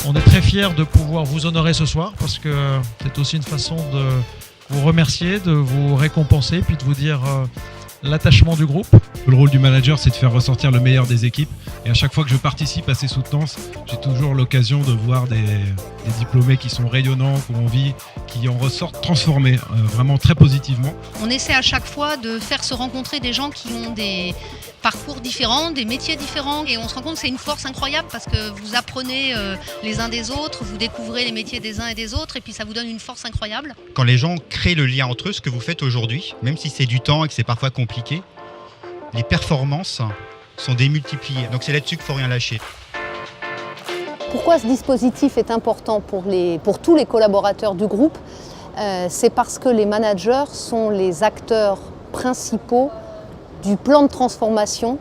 On est très fiers de pouvoir vous honorer ce soir parce que c'est aussi une façon de vous remercier, de vous récompenser, puis de vous dire l'attachement du groupe. Le rôle du manager, c'est de faire ressortir le meilleur des équipes. Et à chaque fois que je participe à ces soutenances, j'ai toujours l'occasion de voir des diplômés qui sont rayonnants, qui ont envie, qui en ressortent transformés, vraiment très positivement. On essaie à chaque fois de faire se rencontrer des gens qui ont des parcours différents, des métiers différents. Et on se rend compte que c'est une force incroyable parce que vous apprenez les uns des autres, vous découvrez les métiers des uns et des autres et puis ça vous donne une force incroyable. Quand les gens créent le lien entre eux, ce que vous faites aujourd'hui, même si c'est du temps et que c'est parfois compliqué, les performances sont démultipliées. Donc c'est là-dessus qu'il ne faut rien lâcher. Pourquoi ce dispositif est important pour tous les collaborateurs du groupe? C'est parce que les managers sont les acteurs principaux du plan de transformation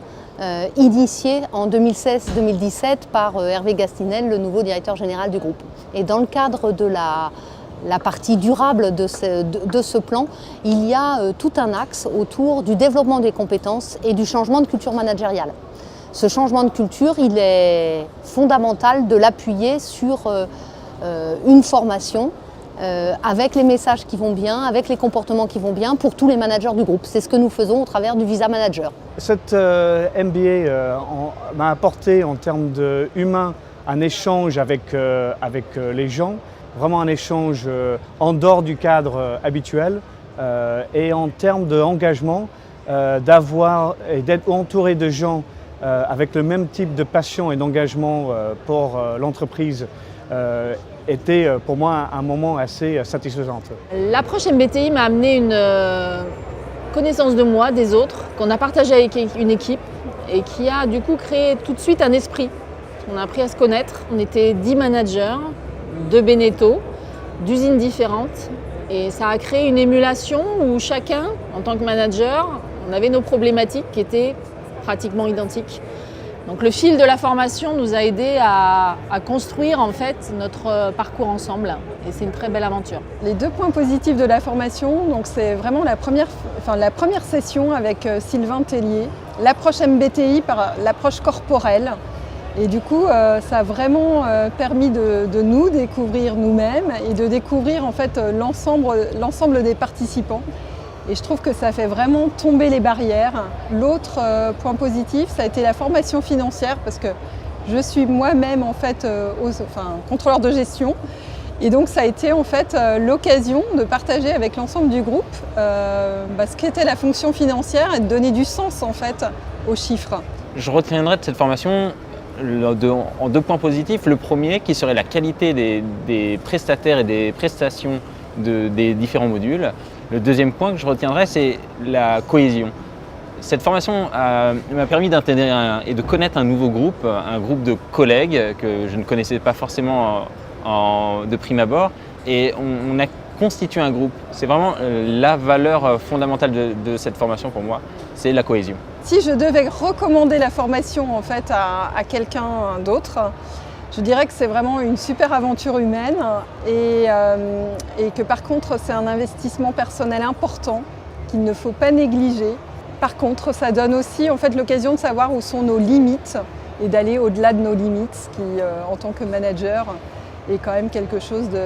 initié en 2016-2017 par Hervé Gastinel, le nouveau directeur général du groupe. Et dans le cadre de la partie durable de ce plan, il y a tout un axe autour du développement des compétences et du changement de culture managériale. Ce changement de culture, il est fondamental de l'appuyer sur une formation avec les messages qui vont bien, avec les comportements qui vont bien pour tous les managers du groupe. C'est ce que nous faisons au travers du Visa Manager. Cette MBA m'a apporté en termes humains un échange avec les gens, vraiment un échange en dehors du cadre habituel et en termes d'engagement, d'avoir et d'être entouré de gens avec le même type de passion et d'engagement pour l'entreprise était pour moi un moment assez satisfaisant. L'approche MBTI m'a amené une connaissance de moi, des autres, qu'on a partagé avec une équipe et qui a du coup créé tout de suite un esprit. On a appris à se connaître, on était 10 managers de Beneteau, d'usines différentes et ça a créé une émulation où chacun, en tant que manager, on avait nos problématiques qui étaient pratiquement identiques. Donc le fil de la formation nous a aidés à construire en fait notre parcours ensemble et c'est une très belle aventure. Les deux points positifs de la formation, c'est vraiment la première session avec Sylvain Tellier, l'approche MBTI par l'approche corporelle. Et du coup, ça a vraiment permis de nous découvrir nous-mêmes et de découvrir en fait l'ensemble des participants. Et je trouve que ça fait vraiment tomber les barrières. L'autre point positif, ça a été la formation financière parce que je suis moi-même en fait contrôleur de gestion. Et donc ça a été en fait l'occasion de partager avec l'ensemble du groupe ce qu'était la fonction financière et de donner du sens en fait aux chiffres. Je retiendrai de cette formation en deux points positifs. Le premier qui serait la qualité des prestataires et des prestations des différents modules. Le deuxième point que je retiendrai, c'est la cohésion. Cette formation m'a permis d'intégrer et de connaître un nouveau groupe, un groupe de collègues que je ne connaissais pas forcément de prime abord. Et on a constitué un groupe. C'est vraiment la valeur fondamentale de cette formation pour moi, c'est la cohésion. Si je devais recommander la formation en fait, à quelqu'un d'autre, je dirais que c'est vraiment une super aventure humaine et que par contre c'est un investissement personnel important qu'il ne faut pas négliger. Par contre, ça donne aussi en fait, l'occasion de savoir où sont nos limites et d'aller au-delà de nos limites, ce qui en tant que manager est quand même quelque chose de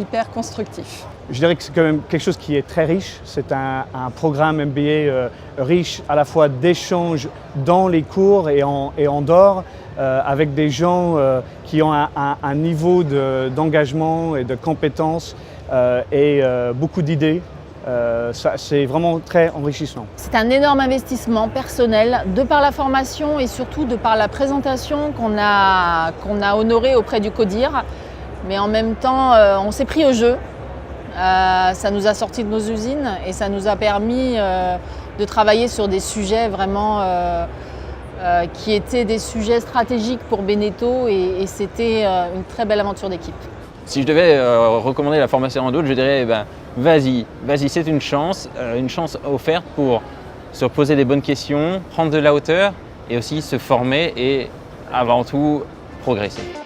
hyper constructif. Je dirais que c'est quand même quelque chose qui est très riche. C'est un programme MBA riche à la fois d'échanges dans les cours et en dehors, avec des gens qui ont un niveau d'engagement et de compétences et beaucoup d'idées. C'est vraiment très enrichissant. C'est un énorme investissement personnel de par la formation et surtout de par la présentation qu'on a honorée auprès du CODIR. Mais en même temps, on s'est pris au jeu. Ça nous a sortis de nos usines et ça nous a permis de travailler sur des sujets vraiment qui étaient des sujets stratégiques pour Beneteau et c'était une très belle aventure d'équipe. Si je devais recommander la formation à d'autres, je dirais vas-y, c'est une chance offerte pour se poser des bonnes questions, prendre de la hauteur et aussi se former et avant tout progresser.